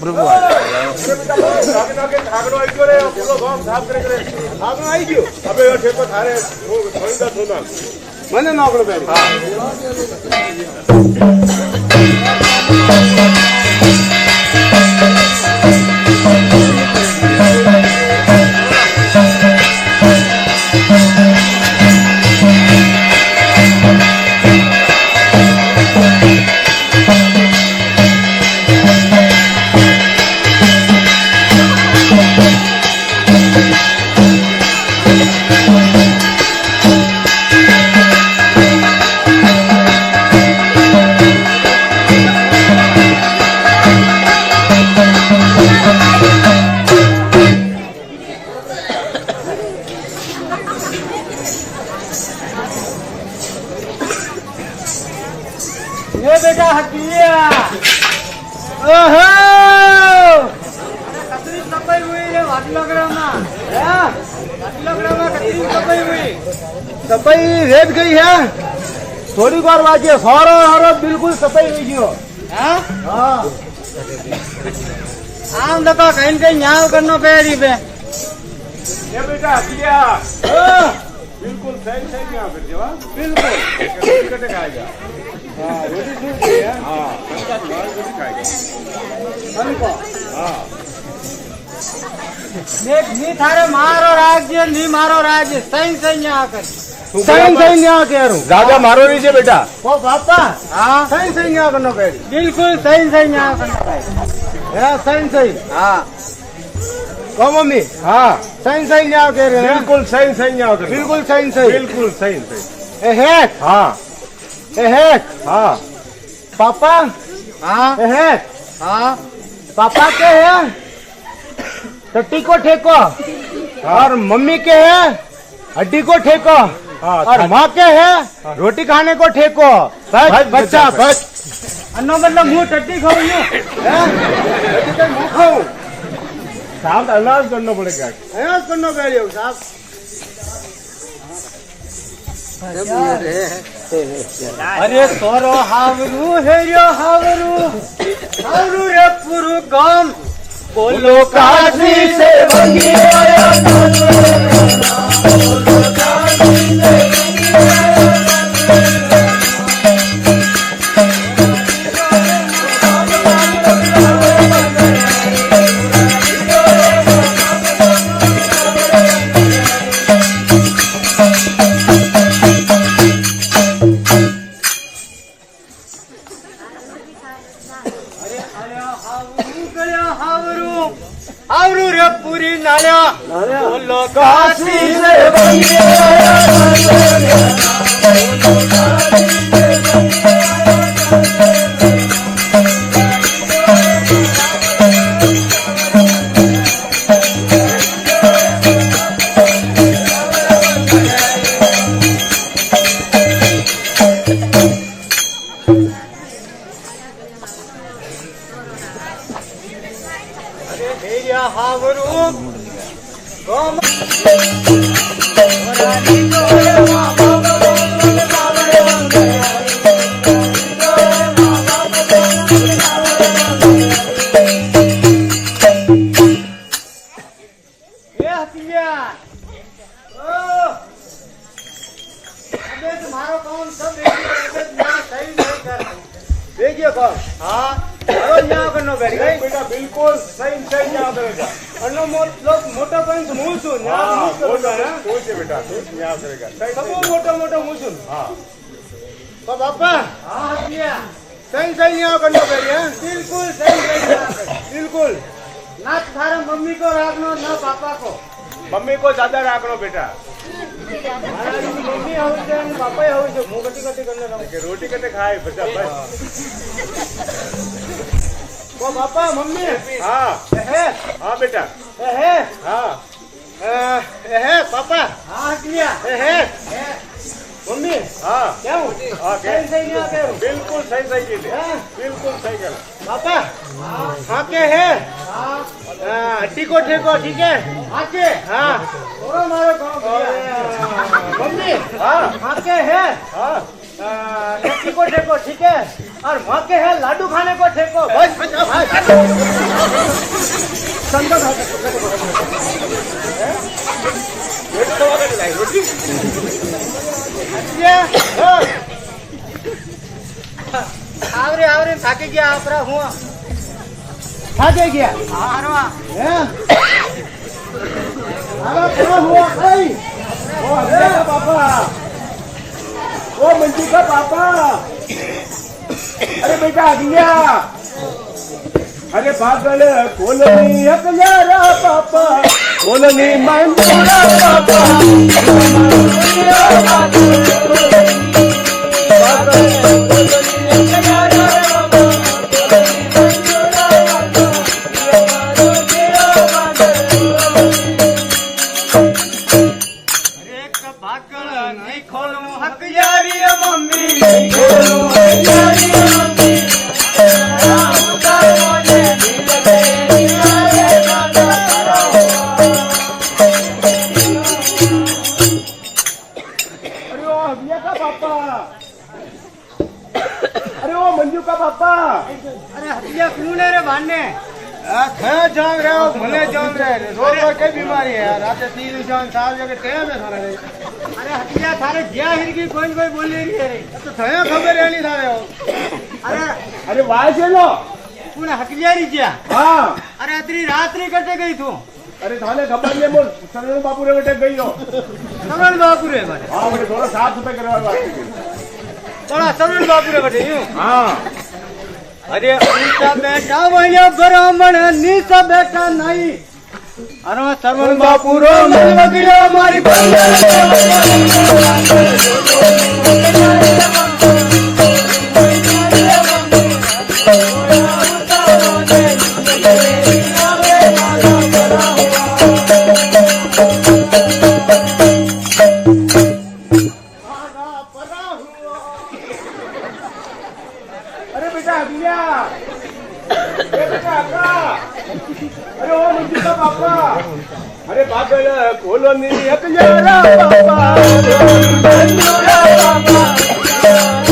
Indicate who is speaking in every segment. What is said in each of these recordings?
Speaker 1: प्रभु आ जाएगा।
Speaker 2: મને નોકરો બેરી
Speaker 3: बेटा हटिया ओहो कतरी सफाई हुई रे वाटलग्रामा वाटलग्रामा कतरी सफाई हुई
Speaker 2: સફાઈ રેત ગઈ હે થોડી વાર વાગે સારો સારો બિલકુલ સફાઈ થઈ ગયો
Speaker 3: हां
Speaker 2: હા
Speaker 3: आम देखो कहीं कहीं न्याव करनो पेरी पे
Speaker 2: એ બેટા હટિયા બિલકુલ સહી સહી ન્યા કરજો હા બિલકુલ કટે ખાઈજા હા રોટી શું છે હા રોટી ખાઈજા
Speaker 3: हमको
Speaker 2: હા
Speaker 3: देख नी थारे मारो राज्य नी मारो राज्य सही सही न्याव कर
Speaker 2: સહી સહી ન્યા કરું
Speaker 1: राजा मारो नहीं छे बेटा।
Speaker 2: ઓ બાપા
Speaker 3: हां
Speaker 2: સહી સહી ન્યા કરનો પેરી
Speaker 3: बिल्कुल सही सही न्याव करनो पेरी
Speaker 2: હે સહી સહી
Speaker 3: हां
Speaker 2: કો મમ્મી
Speaker 1: हाँ
Speaker 2: સહી સહી ન્યા કરે
Speaker 1: बिल्कुल सही सही न्याय कर
Speaker 2: બિલકુલ સહી સહી
Speaker 1: बिल्कुल सही सही।
Speaker 2: એ હે
Speaker 1: हाँ
Speaker 2: એ હે
Speaker 1: हाँ
Speaker 2: पापा
Speaker 3: हां
Speaker 2: ए है
Speaker 3: हां
Speaker 2: पापा के है टट्टी को ठेको और मम्मी के है हड्डी को ठेको
Speaker 1: हाँ,
Speaker 2: और माँ के है रोटी खाने को ठेको बस
Speaker 1: बस,
Speaker 2: बच्चा
Speaker 1: बस।
Speaker 2: बस
Speaker 3: अन्नो मतलब मुंह टट्टी खाऊं यूं
Speaker 2: रोटी तो मुँह खाऊं
Speaker 1: साहब अनाज करना पड़ेगा।
Speaker 2: ऐसा करना पड़ेगा साहब
Speaker 3: अरे सोरो हावरू हेरियो हावरू हावरू रे पुरु गाम बोलो काशी से बंगी आया हावरू रे पुरी नाल्या बोलो काशी से बंगी हावरू तुम्हारा कौन सब सही नहीं कर
Speaker 2: देखिए कौन
Speaker 3: हाँ
Speaker 2: और यहाँ करना पड़ेगा
Speaker 1: बेटा बिल्कुल सही सही न्याय करेगा।
Speaker 2: अन्नो लोग मोटा पंच मुँह सुन
Speaker 1: हाँ
Speaker 2: मुँह करेगा ना
Speaker 1: सोच है बेटा सोच न्याय करेगा। सही
Speaker 2: सब
Speaker 1: सही।
Speaker 2: मोटा मोटा मुँह सुन
Speaker 1: हाँ
Speaker 2: तो पापा
Speaker 3: हाँ हटिया
Speaker 2: सही सही यहाँ करना पड़ेगा
Speaker 3: बिल्कुल सही सही
Speaker 2: बिल्कुल
Speaker 3: ना थारे मम्मी को रखना ना पापा को
Speaker 1: मम्मी को ज्यादा राखो बेटा।
Speaker 2: मम्मी हो पापा हो मुँह कटी कटी करने रहो
Speaker 1: कि रोटी कटे खाए बेटा बस।
Speaker 2: तो पापा मम्मी
Speaker 1: हाँ
Speaker 2: है
Speaker 1: हाँ बेटा
Speaker 2: है
Speaker 1: हाँ
Speaker 2: पापा
Speaker 3: हाँ हटिया
Speaker 2: है मम्मी
Speaker 1: हाँ
Speaker 2: क्यों
Speaker 1: हाँ
Speaker 2: सही सही यहाँ करो
Speaker 1: बिल्कुल सही सही कीजिए
Speaker 2: हाँ?
Speaker 1: बिल्कुल सही करो।
Speaker 2: पापा हाँ के है
Speaker 3: हाँ
Speaker 2: हड्डी को ठेको ठीक है
Speaker 3: आके
Speaker 2: हाँ
Speaker 3: थोड़ा मारो गाँव
Speaker 2: मम्मी
Speaker 1: हाँ
Speaker 2: हाँ के है
Speaker 1: हाँ
Speaker 2: हड्डी को ठेको ठीक है
Speaker 3: और मौके है लाडू खाने को ठेको बस बचा भाई
Speaker 2: संगत रोटी
Speaker 3: आवरे थाके गया आपरा हुआ
Speaker 2: खाके गया
Speaker 3: हारवा
Speaker 2: हैं आला क्या हुआ भाई ओ अरे पापा ओ मंजू का पापा अरे बेटा आ गया अरे पागल कोलनी हकलारा पापा कोलनी मंजूरा पापा मंजू का पापा
Speaker 3: अरे हटिया कौन है रे भाने
Speaker 2: जान रहे हो भले जान रहे रोज रोज कई बीमारी है यार रात 3 जान 4 जगह टाइम है सारा
Speaker 3: अरे हटिया थारे ज्या हिरगी कोई बोल रही है रे
Speaker 2: तो थया खबर है नहीं थारे हो
Speaker 3: अरे
Speaker 2: अरे वाय चलो
Speaker 3: कौन हटिया री ज्या
Speaker 2: हां
Speaker 3: अरे इतनी रात री कटे गई तू
Speaker 2: अरे थाने खबर नहीं मोर सरन बापू रे बेटे गई हो
Speaker 3: सरन बापू रे बारे
Speaker 2: हां बेटे थोड़ा साफ सफाई करवा वास्ते
Speaker 3: थोड़ा सरन बापू रे बेटे यूं
Speaker 2: हां
Speaker 3: अरे उनका बेटा वही ब्राह्मण नीचा बेटा नहीं अरे सरवन बापू रो मन वगड़ो मारी
Speaker 2: अरे बेटा आ गया बेटा का अरे ओ मंजू का पापा अरे पागल कोलोनी हकलारा पापा मंजूरा पापा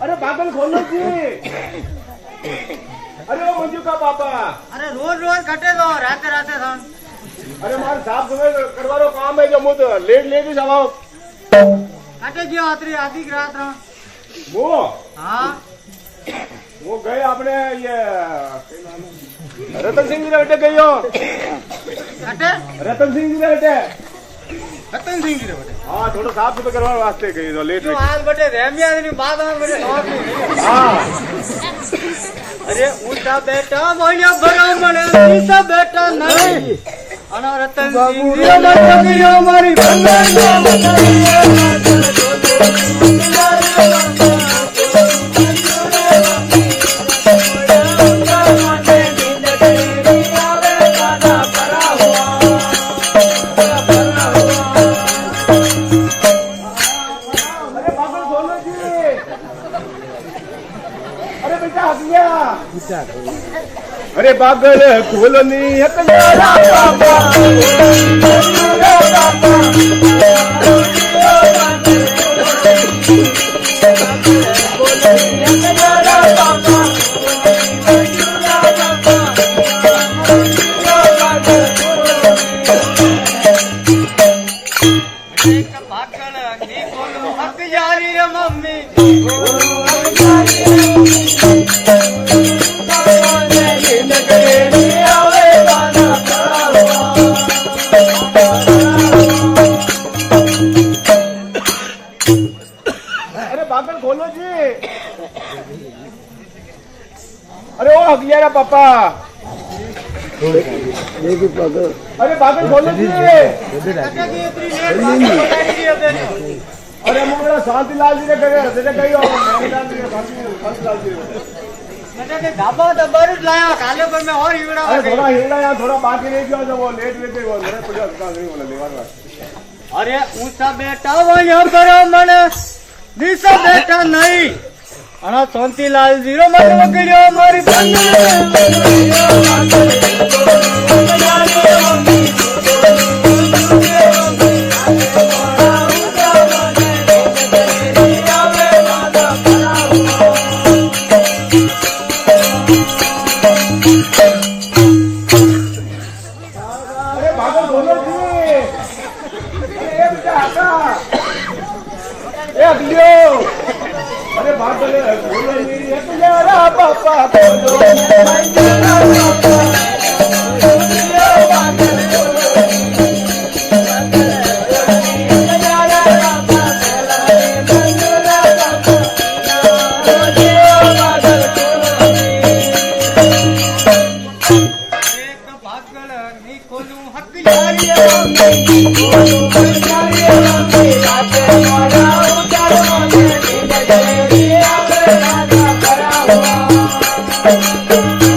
Speaker 2: अरे पागल खोलो जी अरे ओ मंजू का पापा
Speaker 3: अरे रोज रोज कटे दो राते राते था
Speaker 2: अरे मार साफ सफाई करवारो काम है जो मुझ लेट लेट जाओ
Speaker 3: कटे गयो आतरी आधी रात रा
Speaker 2: वो
Speaker 3: हां
Speaker 2: वो गए आपने ये रतन सिंह जी बेटे गई हो
Speaker 3: कटे
Speaker 2: रतन सिंह जी बेटे
Speaker 3: रतन सिंह जी रे बेटे
Speaker 2: हाँ थोड़ा साफ सफाई करवाने वास्ते गई तो लेट
Speaker 3: जो आज बटे रेमिया नहीं बाद में बटे नौक नहीं
Speaker 2: हाँ
Speaker 3: अरे उनका बेटा वही ब्राह्मण नीचा बेटा नहीं अना रतन सिंह जी मन वगड़ो मारी
Speaker 2: अरे पागल कोलोनी हकलारा पापा पागल खोलो जी अरे ओ हगियारा पापा अरे पागल खोलो जी अरे मोरा शांतिलाल जी ने करे कही हो शांतिलाल जी
Speaker 3: बेटा के ढाबा तो बारूद लाया काले पर मैं और हिवड़ा
Speaker 2: अरे थोड़ा हिलना यार, थोड़ा बाकी रह गया जो वो लेट लेते वो मेरे पूजा का नहीं बोला लेवा।
Speaker 3: अरे ऊंचा बेटा वहीं करो मन नीचा बेटा नहीं अना शांतिलाल जीरो मत वकीलो मारी
Speaker 2: अरे भागो बोलो जी, अरे बेटा आका, अगलियो, अरे भागो ले बोलो मेरी यारा पापा बोलो
Speaker 4: Thank you.